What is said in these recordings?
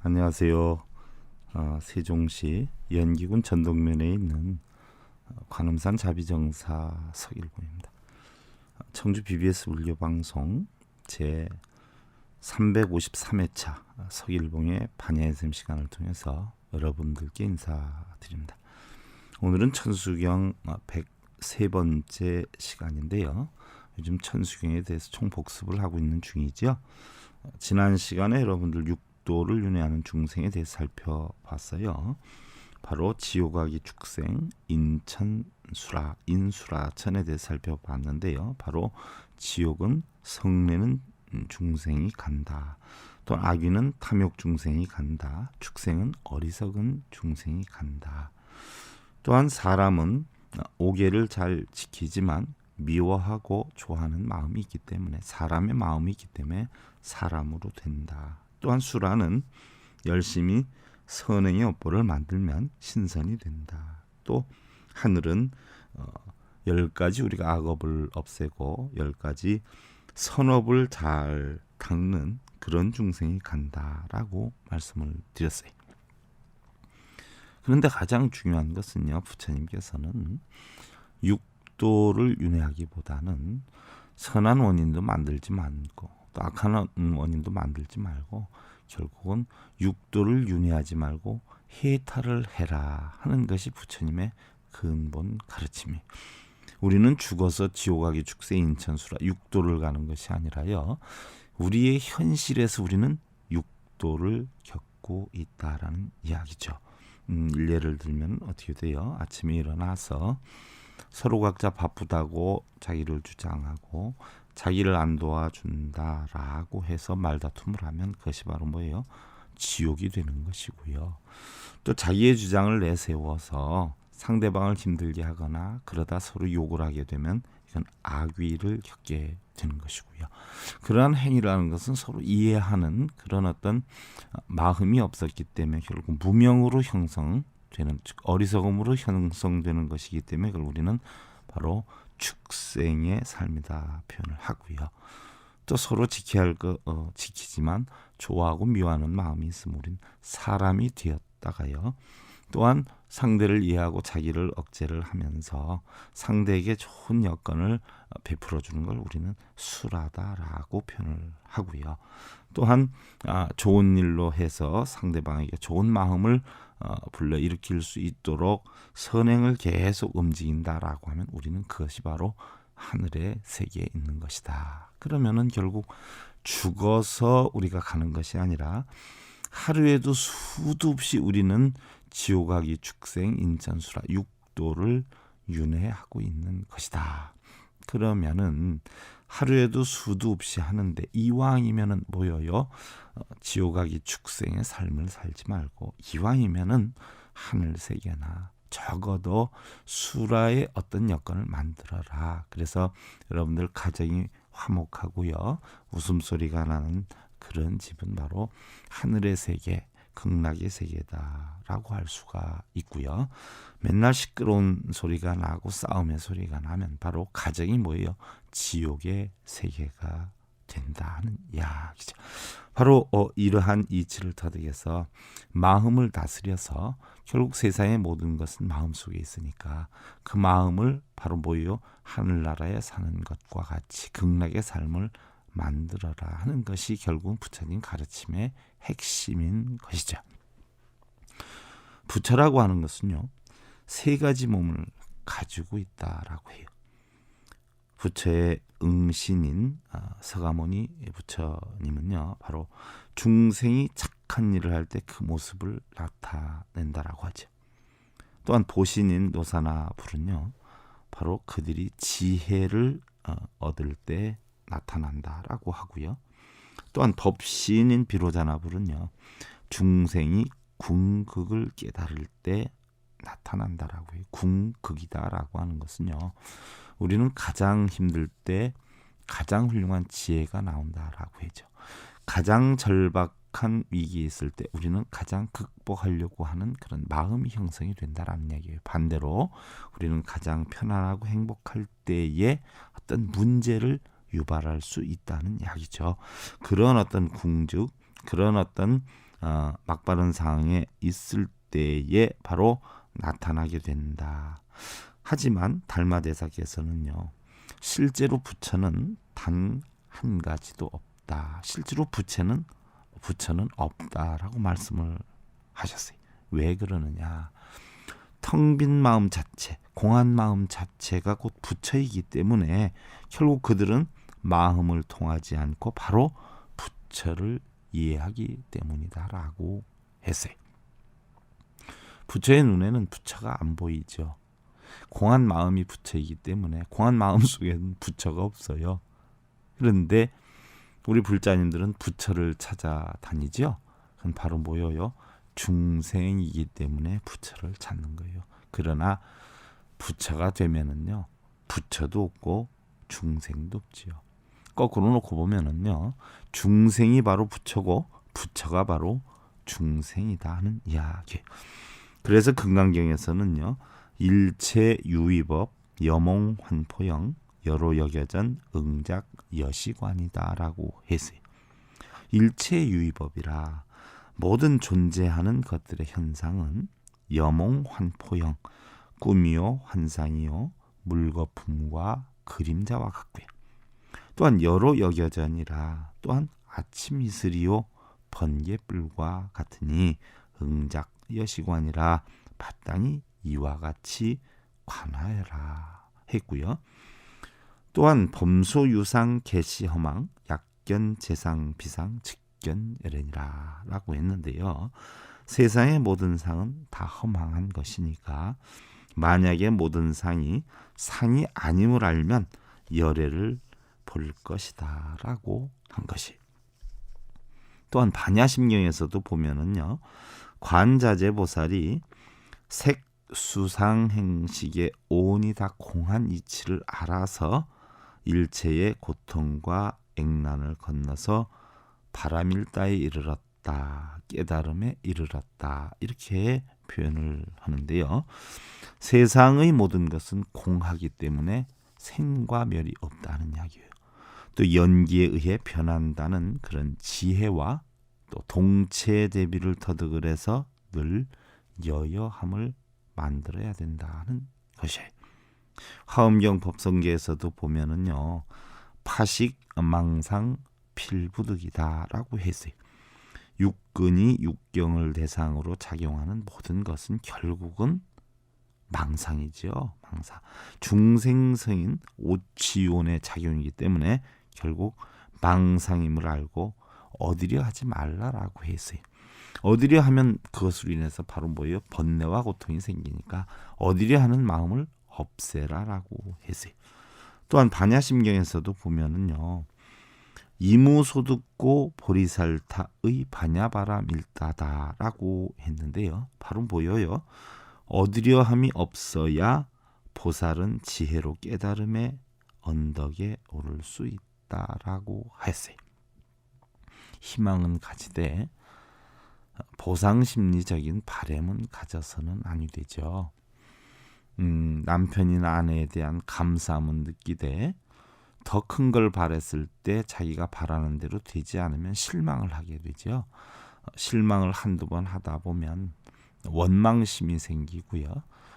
안녕하세요. 세종시 연기군 전동면에 있는 관음산 자비정사 서일봉입니다. 청주 BBS 울려방송 제 353회차 서일봉의 반야의샘 시간을 통해서 여러분들께 인사드립니다. 오늘은 천수경 103번째 시간인데요. 요즘 천수경에 대해서 총복습을 하고 있는 중이죠. 지난 시간에 여러분들 육도를 윤회하는 중생에 대해서 살펴봤어요. 바로 지옥아기 축생 인수라천에 대해서 살펴봤는데요. 바로 지옥은 성내는 중생이 간다. 또 아귀는 탐욕 중생이 간다. 축생은 어리석은 중생이 간다. 또한 사람은 오계를 잘 지키지만 미워하고 좋아하는 마음이 있기 때문에 사람의 마음이 있기 때문에 사람으로 된다. 또한 수라는 열심히 선행의 업보를 만들면 신선이 된다. 또 하늘은 10가지 우리가 악업을 없애고 10가지 선업을 잘 닦는 그런 중생이 간다라고 말씀을 드렸어요. 그런데 가장 중요한 것은요, 부처님께서는 육도를 윤회하기보다는 선한 원인도 만들지 말고 또 악한 원인도 만들지 말고 결국은 육도를 윤회하지 말고 해탈을 해라 하는 것이 부처님의 근본 가르침이에요. 우리는 죽어서 지옥아기 축생 인천수라 육도를 가는 것이 아니라요, 우리의 현실에서 우리는 육도를 겪고 있다라는 이야기죠. 예를 들면 어떻게 돼요? 아침에 일어나서 서로 각자 바쁘다고 자기를 주장하고 자기를 안 도와준다라고 해서 말다툼을 하면 그것이 바로 뭐예요? 지옥이 되는 것이고요. 또 자기의 주장을 내세워서 상대방을 힘들게 하거나 그러다 서로 욕을 하게 되면 이건 악위를 겪게 되는 것이고요. 그러한 행위라는 것은 서로 이해하는 그런 어떤 마음이 없었기 때문에 결국 무명으로 형성되는, 즉 어리석음으로 형성되는 것이기 때문에 그걸 우리는 바로 축생의 삶이다 표현을 하고요. 또 서로 지켜야 할 거 지키지만 좋아하고 미워하는 마음이 있으면 우린 사람이 되었다가요. 또한 상대를 이해하고 자기를 억제를 하면서 상대에게 좋은 여건을 베풀어 주는 걸 우리는 수라다라고 표현을 하고요. 또한 좋은 일로 해서 상대방에게 좋은 마음을 불러일으킬 수 있도록 선행을 계속 움직인다라고 하면 우리는 그것이 바로 하늘의 세계에 있는 것이다. 그러면은 결국 죽어서 우리가 가는 것이 아니라 하루에도 수도 없이 우리는 지옥아기 축생 인천수라 육도를 윤회하고 있는 것이다. 그러면은 하루에도 수도 없이 하는데 이왕이면은 뭐예요? 지옥아기 축생의 삶을 살지 말고 이왕이면은 하늘 세계나 적어도 수라의 어떤 여건을 만들어라. 그래서 여러분들 가정이 화목하고요, 웃음소리가 나는 그런 집은 바로 하늘의 세계, 극락의 세계다라고 할 수가 있고요. 맨날 시끄러운 소리가 나고 싸움의 소리가 나면 바로 가정이 뭐예요? 지옥의 세계가 된다는 이야기죠. 바로 이러한 이치를 터득해서 마음을 다스려서 결국 세상의 모든 것은 마음속에 있으니까 그 마음을 바로 뭐예요? 하늘나라에 사는 것과 같이 극락의 삶을 만들어라 하는 것이 결국은 부처님 가르침의 핵심인 것이죠. 부처라고 하는 것은요, 세 가지 몸을 가지고 있다라고 해요. 부처의 응신인 서가모니 부처님은요, 바로 중생이 착한 일을 할 때 그 모습을 나타낸다라고 하죠. 또한 보신인 노사나 불은요, 바로 그들이 지혜를 얻을 때 나타난다라고 하고요. 또한 법신인 비로자나불은요, 중생이 궁극을 깨달을 때 나타난다라고 해요. 궁극이다라고 하는 것은요, 우리는 가장 힘들 때 가장 훌륭한 지혜가 나온다라고 하죠. 가장 절박한 위기에 있을 때 우리는 가장 극복하려고 하는 그런 마음이 형성이 된다라는 이야기예요. 반대로 우리는 가장 편안하고 행복할 때에 어떤 문제를 유발할 수 있다는 이야기죠. 그런 어떤 궁즉, 그런 어떤 막바른 상황에 있을 때에 바로 나타나게 된다. 하지만 달마대사께서는요, 실제로 부처는 단 한 가지도 없다. 실제로 부처는 없다라고 말씀을 하셨어요. 왜 그러느냐? 텅 빈 마음 자체, 공한 마음 자체가 곧 부처이기 때문에 결국 그들은 마음을 통하지 않고 바로 부처를 이해하기 때문이다라고 했어요. 부처의 눈에는 부처가 안 보이죠. 공한 마음이 부처이기 때문에 공한 마음 속에는 부처가 없어요. 그런데 우리 불자님들은 부처를 찾아다니죠. 그건 바로 뭐예요? 중생이기 때문에 부처를 찾는 거예요. 그러나 부처가 되면은요, 부처도 없고 중생도 없지요. 거꾸로 놓고 보면은요, 중생이 바로 부처고 부처가 바로 중생이다 하는 이야기. 그래서 금강경에서는요, 일체 유의법 여몽환포영 여로여겨전 응작 여시관이다라고 했어요. 일체 유의법이라 모든 존재하는 것들의 현상은 여몽환포형, 꿈이요 환상이요 물거품과 그림자와 같고요. 또한 여로여겨전이라 또한 아침 이슬이요 번개불과 같으니 응작 여시관이라 마땅히 이와 같이 관하여라 했고요. 또한 범소 유상 개시 허망 약견 재상 비상 측견 에렌이라 라고 했는데요. 세상의 모든 상은 다 허망한 것이니까 만약에 모든 상이 상이 아님을 알면 열애를 볼 것이다 라고 한 것이. 또한 반야심경에서도 보면은요, 관자재보살이 색수상행식의 오온이 다 공한 이치를 알아서 일체의 고통과 액난을 건너서 바람일다에 이르렀다, 깨달음에 이르렀다, 이렇게 표현을 하는데요. 세상의 모든 것은 공하기 때문에 생과 멸이 없다는 이야기예요. 또 연기에 의해 변한다는 그런 지혜와 또 동체 대비를 터득을 해서 늘 여여함을 만들어야 된다는 것이에요. 화엄경 법성계에서도 보면은요, 파식 망상 필부득이다라고 했어요. 육근이 육경을 대상으로 작용하는 모든 것은 결국은 망상이죠. 망상. 중생성인 오치온의 작용이기 때문에 결국 망상임을 알고 얻으려 하지 말라라고 했어요. 얻으려 하면 그것으로 인해서 바로 뭐예요? 번뇌와 고통이 생기니까 얻으려 하는 마음을 없애라라고 했어요. 또한 반야심경에서도 보면은요, 이무소득고 보리살타의 반야바라 밀다다라고 했는데요. 바로 뭐예요? 얻으려 함이 없어야 보살은 지혜로 깨달음의 언덕에 오를 수 있다라고 했어요. 희망은 가지되 보상심리적인 바램은 가져서는 아니 되죠. 남편이나 아내에 대한 감사함은 느끼되 더 큰 걸 바랬을 때 자기가 바라는 대로 되지 않으면 실망을 하게 되죠. 실망을 한두 번 하다 보면 원망심이 생기고요.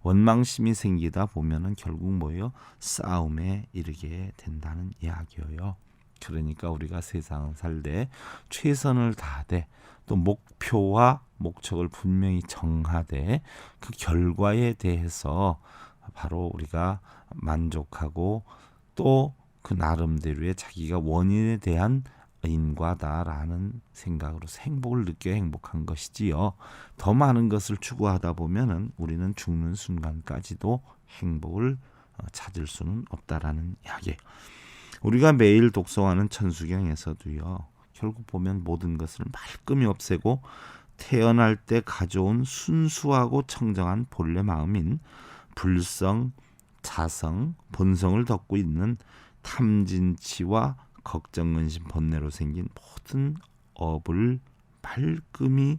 원망심이 생기다 보면은 결국 뭐예요? 싸움에 이르게 된다는 이야기예요. 그러니까 우리가 세상을 살 때 최선을 다하되 또 목표와 목적을 분명히 정하되 그 결과에 대해서 바로 우리가 만족하고 또 그 나름대로의 자기가 원인에 대한 인과다라는 생각으로 행복을 느껴 행복한 것이지요. 더 많은 것을 추구하다 보면은 우리는 죽는 순간까지도 행복을 찾을 수는 없다라는 이야기. 우리가 매일 독송하는 천수경에서도요, 결국 보면 모든 것을 말끔히 없애고 태어날 때 가져온 순수하고 청정한 본래 마음인 불성, 자성, 본성을 덮고 있는 탐진치와 걱정, 근심, 번뇌로 생긴 모든 업을 말끔히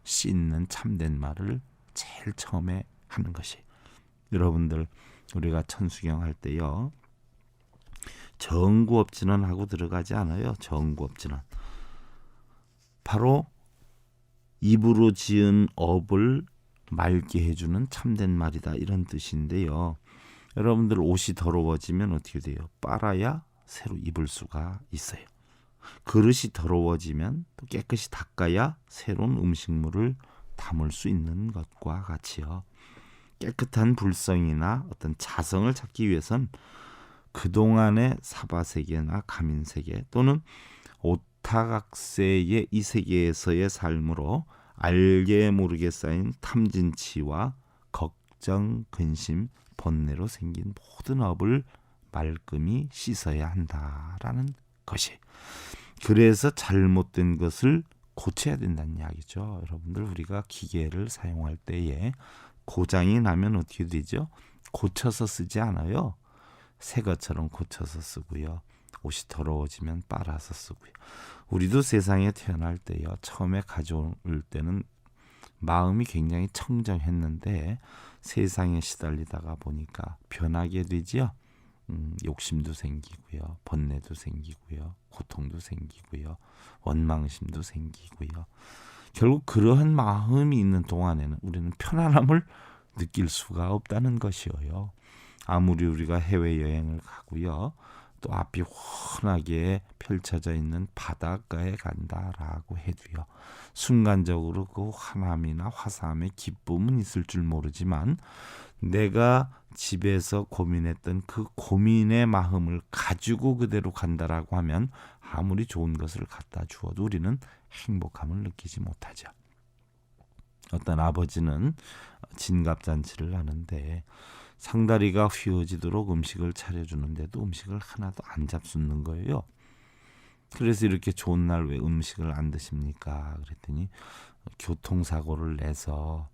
씻는 참된 말을 제일 처음에 하는 것이, 여러분들 우리가 천수경 할 때요, 정구업진원 하고 들어가지 않아요. 정구업진원 바로 입으로 지은 업을 맑게 해주는 참된 말이다, 이런 뜻인데요. 여러분들 옷이 더러워지면 어떻게 돼요? 빨아야 새로 입을 수가 있어요. 그릇이 더러워지면 또 깨끗이 닦아야 새로운 음식물을 담을 수 있는 것과 같이요. 깨끗한 불성이나 어떤 자성을 찾기 위해선 그동안의 사바세계나 가민세계 또는 오타각세의 이 세계에서의 삶으로 알게 모르게 쌓인 탐진치와 걱정, 근심, 번뇌로 생긴 모든 업을 말끔히 씻어야 한다라는 것이. 그래서 잘못된 것을 고쳐야 된다는 이야기죠. 여러분들, 우리가 기계를 사용할 때에 고장이 나면 어떻게 되죠? 고쳐서 쓰지 않아요. 새 것처럼 고쳐서 쓰고요. 옷이 더러워지면 빨아서 쓰고요. 우리도 세상에 태어날 때요, 처음에 가져올 때는 마음이 굉장히 청정했는데 세상에 시달리다가 보니까 변하게 되지요. 욕심도 생기고요, 번뇌도 생기고요, 고통도 생기고요, 원망심도 생기고요. 결국 그러한 마음이 있는 동안에는 우리는 편안함을 느낄 수가 없다는 것이에요. 아무리 우리가 해외여행을 가고요, 또 앞이 훤하게 펼쳐져 있는 바닷가에 간다라고 해도요, 순간적으로 그 환함이나 화사함의 기쁨은 있을 줄 모르지만 내가 집에서 고민했던 그 고민의 마음을 가지고 그대로 간다라고 하면 아무리 좋은 것을 갖다 주어도 우리는 행복함을 느끼지 못하죠. 어떤 아버지는 진갑잔치를 하는데 상다리가 휘어지도록 음식을 차려주는데도 음식을 하나도 안 잡수는 거예요. 그래서 이렇게 좋은 날 왜 음식을 안 드십니까? 그랬더니 교통사고를 내서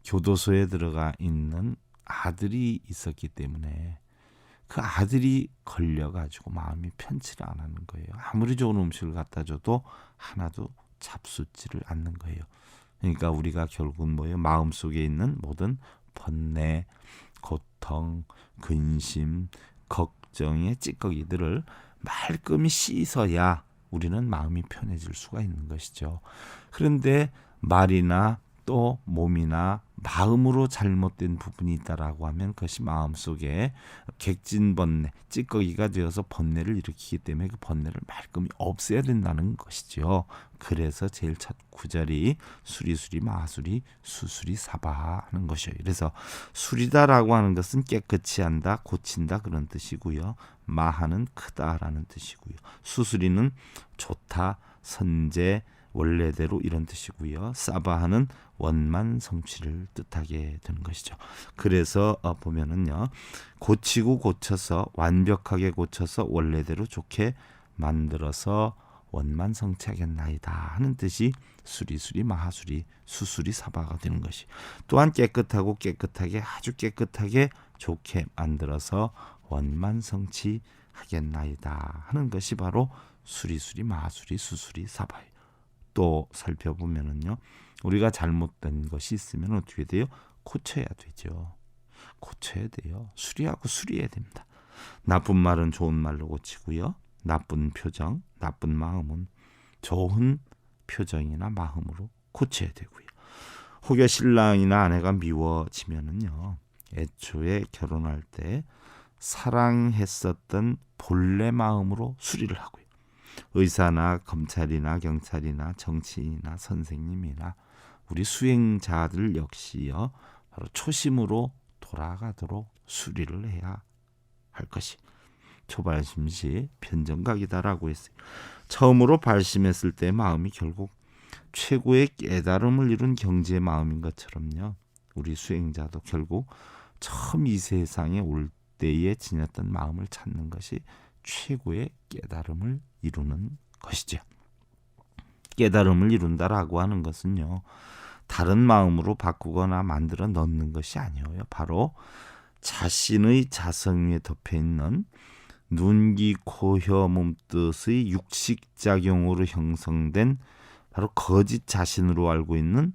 교도소에 들어가 있는 아들이 있었기 때문에 그 아들이 걸려가지고 마음이 편치를 안 하는 거예요. 아무리 좋은 음식을 갖다 줘도 하나도 잡수지를 않는 거예요. 그러니까 우리가 결국은 뭐예요? 마음속에 있는 모든 번뇌, 고통, 근심, 걱정의 찌꺼기들을 말끔히 씻어야 우리는 마음이 편해질 수가 있는 것이죠. 그런데 말이나 또 몸이나 마음으로 잘못된 부분이 있다라고 하면 그것이 마음속에 객진번뇌, 찌꺼기가 되어서 번뇌를 일으키기 때문에 그 번뇌를 말끔히 없애야 된다는 것이죠. 그래서 제일 첫 구절이 수리수리 마수리 수수리 사바 하는 것이에요. 그래서 수리다라고 하는 것은 깨끗이 한다, 고친다 그런 뜻이고요. 마하는 크다라는 뜻이고요. 수수리는 좋다, 선제, 원래대로 이런 뜻이고요. 사바하는 원만 성취를 뜻하게 되는 것이죠. 그래서 보면은요, 고치고 고쳐서 완벽하게 고쳐서 원래대로 좋게 만들어서 원만 성취하겠나이다 하는 뜻이 수리수리 마하수리 수수리 사바가 되는 것이. 또한 깨끗하고 깨끗하게 아주 깨끗하게 좋게 만들어서 원만 성취하겠나이다 하는 것이 바로 수리수리 마하수리 수수리 사바예요. 또 살펴보면은요, 우리가 잘못된 것이 있으면 어떻게 돼요? 고쳐야 되죠. 고쳐야 돼요. 수리하고 수리해야 됩니다. 나쁜 말은 좋은 말로 고치고요, 나쁜 표정, 나쁜 마음은 좋은 표정이나 마음으로 고쳐야 되고요. 혹여 신랑이나 아내가 미워지면은요, 애초에 결혼할 때 사랑했었던 본래 마음으로 수리를 하고요. 의사나 검찰이나 경찰이나 정치인이나 선생님이나 우리 수행자들 역시요, 바로 초심으로 돌아가도록 수리를 해야 할 것이 초발심시 변정각이다라고 했어요. 처음으로 발심했을 때 마음이 결국 최고의 깨달음을 이룬 경지의 마음인 것처럼요, 우리 수행자도 결국 처음 이 세상에 올 때에 지녔던 마음을 찾는 것이 최고의 깨달음을 이루는 것이죠. 깨달음을 이룬다라고 하는 것은요, 다른 마음으로 바꾸거나 만들어 넣는 것이 아니에요. 바로 자신의 자성 위에 덮여있는 눈, 귀, 코, 혀, 몸뜻의 육식작용으로 형성된 바로 거짓 자신으로 알고 있는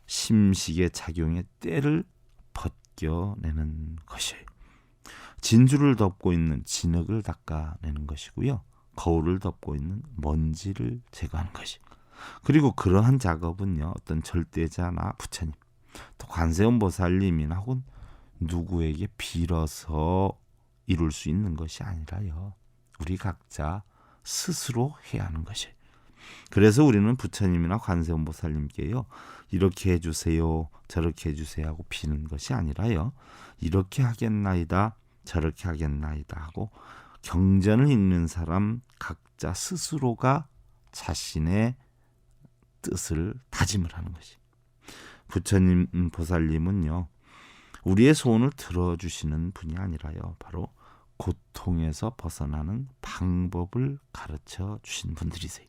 심식의 작용의 때를 벗겨내는 것이에요. 진주를 덮고 있는 진흙을 닦아내는 것이고요, 거울을 덮고 있는 먼지를 제거하는 것이. 그리고 그러한 작업은요, 어떤 절대자나 부처님, 또 관세음보살님이나 혹은 누구에게 빌어서 이룰 수 있는 것이 아니라요, 우리 각자 스스로 해야 하는 것이에요. 그래서 우리는 부처님이나 관세음보살님께요, 이렇게 해주세요, 저렇게 해주세요 하고 비는 것이 아니라요, 이렇게 하겠나이다, 저렇게 하겠나이다 하고 경전을 읽는 사람 각자 스스로가 자신의 뜻을 다짐을 하는 것이. 부처님, 보살님은요, 우리의 소원을 들어주시는 분이 아니라요, 바로 고통에서 벗어나는 방법을 가르쳐 주신 분들이세요.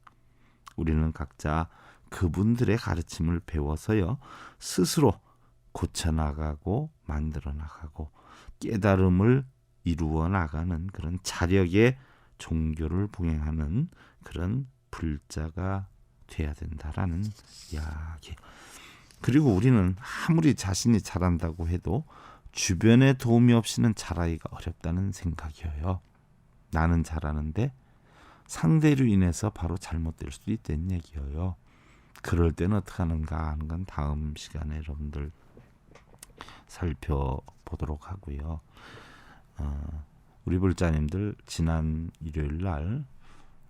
우리는 각자 그분들의 가르침을 배워서요, 스스로 고쳐나가고 만들어 나가고 깨달음을 이루어 나가는 그런 자력의 종교를 봉행하는 그런 불자가 돼야 된다라는 이야기. 그리고 우리는 아무리 자신이 잘한다고 해도 주변의 도움이 없이는 잘하기가 어렵다는 생각이에요. 나는 잘하는데 상대로 인해서 바로 잘못될 수도 있다는 얘기예요. 그럴 때는 어떻게 하는가 하는 건 다음 시간에 여러분들 살펴보도록 하고요. 우리 불자님들 지난 일요일 날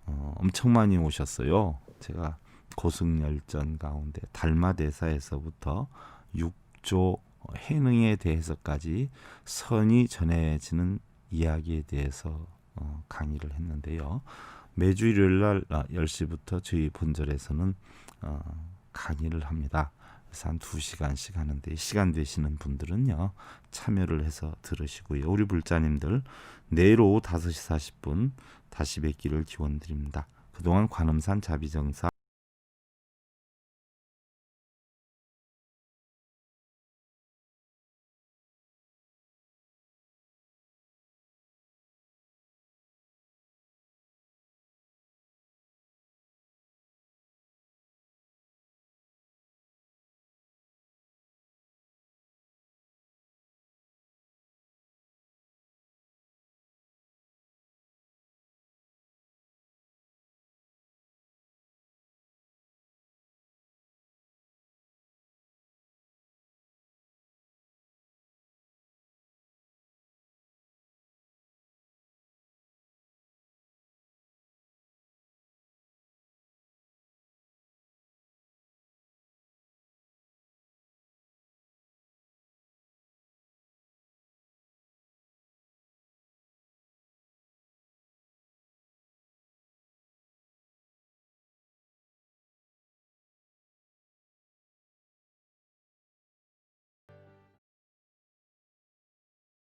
엄청 많이 오셨어요. 제가 고승열전 가운데 달마대사에서부터 6조 해능에 대해서까지 선이 전해지는 이야기에 대해서 강의를 했는데요. 매주 일요일 날 10시부터 저희 본절에서는 강의를 합니다. 그래서 한 2시간씩 하는데, 시간 되시는 분들은요, 참여를 해서 들으시고요. 우리 불자님들 내일 오후 5시 40분 다시 뵙기를 기원드립니다. 그동안 관음산 자비정사